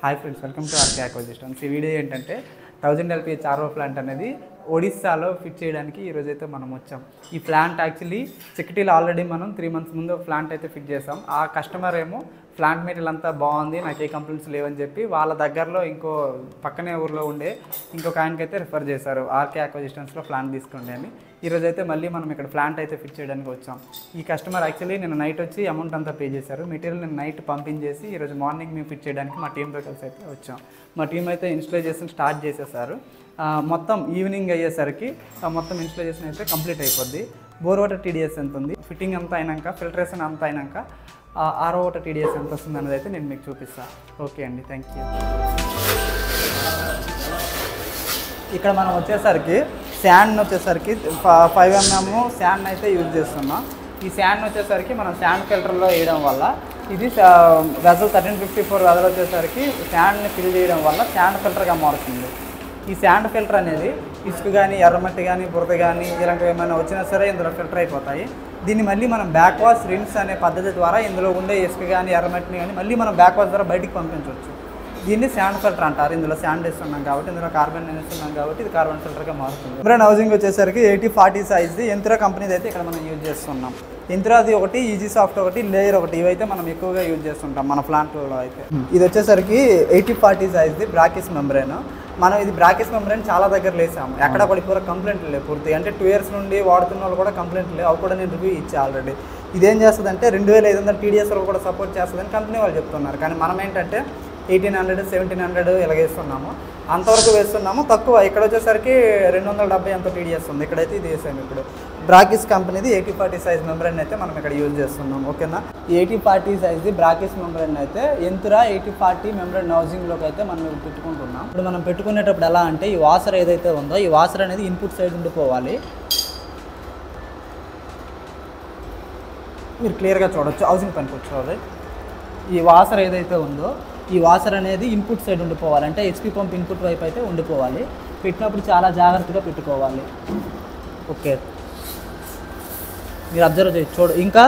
Hi friends, welcome to RK Acquisitions. ఈ video ఏంటంటే 1000 LPH RO plant అనేది ఒడిస్సాలో fit చేయడానికి ఈరోజు అయితే మనం వచ్చాం. ఈ ప్లాంట్ యాక్చువల్లీ చిక్కటీలో ఆల్రెడీ మనం 3 months ముందు ఒక ప్లాంట్ అయితే ఫిట్ చేసాం. ఆ కస్టమర్ ఏమో ప్లాంట్ మెటీరియల్ అంతా బాగుంది, నాకు ఏ కంప్లైంట్స్ లేవని చెప్పి వాళ్ళ దగ్గరలో ఇంకో పక్కనే ఊర్లో ఉండే ఇంకొక ఆయనకైతే రిఫర్ చేశారు, ఆర్కే అక్విజిషన్స్లో ప్లాంట్ తీసుకోండి అని. ఈరోజు అయితే మళ్ళీ మనం ఇక్కడ ప్లాంట్ అయితే ఫిట్ చేయడానికి వచ్చాం. ఈ కస్టమర్ యాక్చువల్లీ నేను నైట్ వచ్చి అమౌంట్ అంతా పే చేశారు. మెటీరియల్ నేను నైట్ పంపించేసి ఈరోజు మార్నింగ్ మేము ఫిట్ చేయడానికి మా టీంతో కలిసి అయితే వచ్చాం. మా టీం అయితే ఇన్స్టలేషన్ స్టార్ట్ చేసేసారు. మొత్తం ఈవినింగ్ అయ్యేసరికి మొత్తం ఇన్స్టలేషన్ అయితే కంప్లీట్ అయిపోద్ది. బోర్ వాటర్ టీడీఎస్ ఎంత ఉంది, ఫిట్టింగ్ అంతా అయినాక, ఫిల్టరేషన్ అంతా అయినాక RO వాటర్ టీడీఎస్ ఎంత వస్తుంది అనేది అయితే నేను మీకు చూపిస్తాను. ఓకే అండి, థ్యాంక్ యూ. ఇక్కడ మనం వచ్చేసరికి శాండ్ వచ్చేసరికి 5 mm శాండ్ అయితే యూజ్ చేస్తున్నాం. ఈ శాండ్ వచ్చేసరికి మనం శాండ్ ఫిల్టర్లో వేయడం వల్ల ఇది వెజల్ 1354 వెజల్ వచ్చేసరికి శాండ్ని ఫిల్ చేయడం వల్ల శాండ్ ఫిల్టర్గా మారుతుంది. ఈ శాండ్ ఫిల్టర్ అనేది ఇసుక కానీ, ఎర్రమట్టి కానీ, బురద కానీ ఇలాంటివి ఏమైనా వచ్చినా సరే ఇందులో ఫిల్టర్ అయిపోతాయి. దీన్ని మళ్ళీ మనం బ్యాక్ వాష్ రిన్స్ అనే పద్ధతి ద్వారా ఇందులో ఉండే ఇసుక కానీ, ఎర్రమట్టిని కానీ మళ్ళీ మనం బ్యాక్ వాష్ ద్వారా బయటికి పంపించవచ్చు. దీన్ని శాండ్ ఫిల్టర్ అంటారు. ఇందులో శాండ్ వేస్తున్నాం కాబట్టి, ఇందులో కార్బన్ వేస్తున్నాం కాబట్టి ఇది కార్బన్ ఫిల్టర్గా మారుతుంది. మెమ్బ్రేన్ హౌసింగ్ వచ్చేసరికి 80-40 సైజ్ది యంత్రా కంపెనీది అయితే ఇక్కడ మనం యూజ్ చేస్తున్నాం. యంత్రాది ఒకటి, ఈజీ సాఫ్ట్ ఒకటి, లేయర్ ఒకటి, ఇవైతే మనం ఎక్కువగా యూజ్ చేస్తుంటాం మన ప్లాంట్లో అయితే. ఇది వచ్చేసరికి 80-40 సైజ్ది బ్రాకిస్ మెంబ్రేన్. మనం ఇది బ్రాకిస్ మెంబ్రేన్ చాలా దగ్గర లేసాము, ఎక్కడ కూడా పూర కంప్లైంట్లు లేవు పూర్తి. అంటే 2 years నుండి వాడుతున్న వాళ్ళు కూడా కంప్లైంట్లు లేవు. అవి కూడా నేను రివ్యూ ఇచ్చా ఆల్రెడీ. ఇదేం చేస్తుందంటే 2500 TDS కూడా సపోర్ట్ చేస్తుందని కంపెనీ వాళ్ళు చెప్తున్నారు. కానీ మనం ఏంటంటే 1800, 1700 ఇలాగేస్తున్నాము, అంతవరకు వేస్తున్నాము. తక్కువ ఇక్కడ వచ్చేసరికి 270 ఎంతో TDS ఉంది. ఇక్కడైతే ఇది వేసాము. ఇప్పుడు బ్రాకిస్ కంపెనీది 80-40 సైజ్ మెంబ్రేన్ అయితే మనం ఇక్కడ యూజ్ చేస్తున్నాం. ఓకేనా, 80-40 సైజ్ది బ్రాకిస్ మెంబ్రేన్ అయితే యంత్రా 80-40 మెంబ్రేన్ హౌసింగ్లోకి అయితే మనం పెట్టుకుంటున్నాం. ఇప్పుడు మనం పెట్టుకునేటప్పుడు ఎలా అంటే, ఈ వాసర్ ఏదైతే ఉందో ఈ వాసర్ అనేది ఇన్పుట్ సైడ్ ఉండిపోవాలి. మీరు క్లియర్గా చూడొచ్చు, హౌసింగ్ పని కూర్చోవాలి. ఈ వాసర్ ఏదైతే ఉందో ఈ వాసర్ అనేది ఇన్పుట్ సైడ్ ఉండిపోవాలి, అంటే హెచ్పి పంప్ ఇన్పుట్ వైపు అయితే ఉండిపోవాలి. పెట్టినప్పుడు చాలా జాగ్రత్తగా పెట్టుకోవాలి. ఓకే, మీరు అబ్జర్వ్ చేసి చూడు. ఇంకా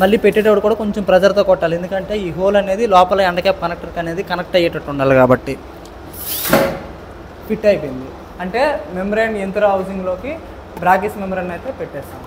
మళ్ళీ పెట్టేటప్పుడు కూడా కొంచెం ప్రెజర్తో కొట్టాలి, ఎందుకంటే ఈ హోల్ అనేది లోపల ఎండ్ క్యాప్ కనెక్టర్కి అనేది కనెక్ట్ అయ్యేటట్టు ఉండాలి. కాబట్టి ఫిట్ అయిపోయింది అంటే మెంబ్రేన్ యంత్రా హౌసింగ్లోకి బ్రాకిస్ మెంబ్రేన్ అయితే పెట్టేస్తాం.